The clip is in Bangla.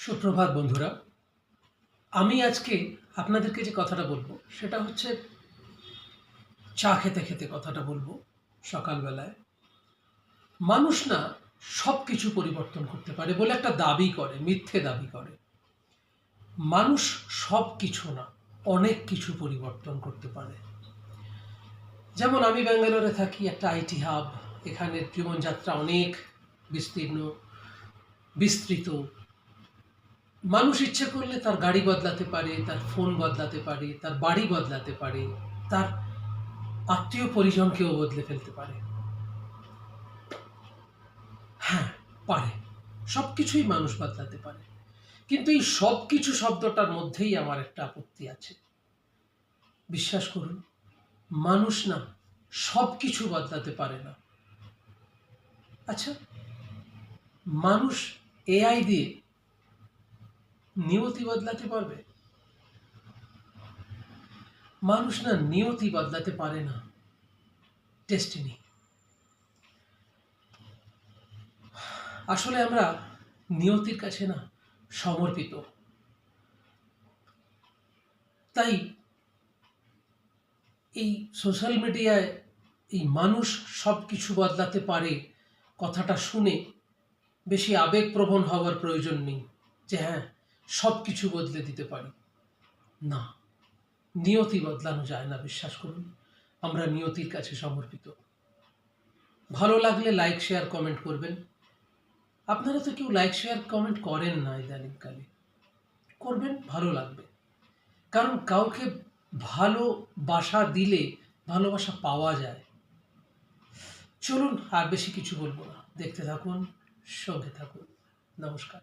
সুপ্রভাত বন্ধুরা। আমি আজকে আপনাদেরকে যে কথাটা বলবো সেটা হচ্ছে চা খেতে, খেতে কথাটা বলবো সকালবেলায়। মানুষ না সবকিছু পরিবর্তন করতে পারে বলে একটা দাবি করে, মিথ্যে দাবি করে। মানুষ সবকিছু না, অনেক কিছু পরিবর্তন করতে পারে। যেমন আমি ব্যাঙ্গালোরে থাকি, একটা আইটি হাব। এখানের জীবনযাত্রা অনেক বিস্তীর্ণ, বিস্তৃত। মানুষ ইচ্ছে করলে তার গাড়ি বদলাতে পারে, তার ফোন বদলাতে পারে, তার বাড়ি বদলাতে পারে, তার আত্মীয় পরিজনকেও বদলে ফেলতে পারে। হ্যাঁ, পারে। সবকিছুই মানুষ বদলাতে পারে। কিন্তু এই সবকিছু শব্দটার মধ্যেই আমার একটা আপত্তি আছে। বিশ্বাস করুন, মানুষ না সবকিছু বদলাতে পারে না। আচ্ছা, মানুষ এআই দিয়ে নিয়তি বদলাতে পারবে? মানুষ না নিয়তি বদলাতে পারে না, ডেস্টিনি। আসলে আমরা নিয়তির কাছে না সমর্পিত। তাই এই সোশ্যাল মিডিয়ায় এই মানুষ সব কিছু বদলাতে পারে কথাটা শুনে বেশি আবেগপ্রবণ হওয়ার প্রয়োজন নেই যে হ্যাঁ, সব কিছু বদলে দিতে পারি। না, নিয়তি বদলানো যায় না, বিশ্বাস করুন। আমরা নিয়তির কাছে সমর্পিত। ভালো লাগলে লাইক, শেয়ার, কমেন্ট করবেন। আপনারা তো কেউ লাইক, শেয়ার, কমেন্ট করেন না ইদানিংকালে। করবেন, ভালো লাগবে। কারণ কাউকে ভালোবাসা দিলে ভালোবাসা পাওয়া যায়। চলুন, আর বেশি কিছু বলবো না। দেখতে থাকুন, সঙ্গে থাকুন। নমস্কার।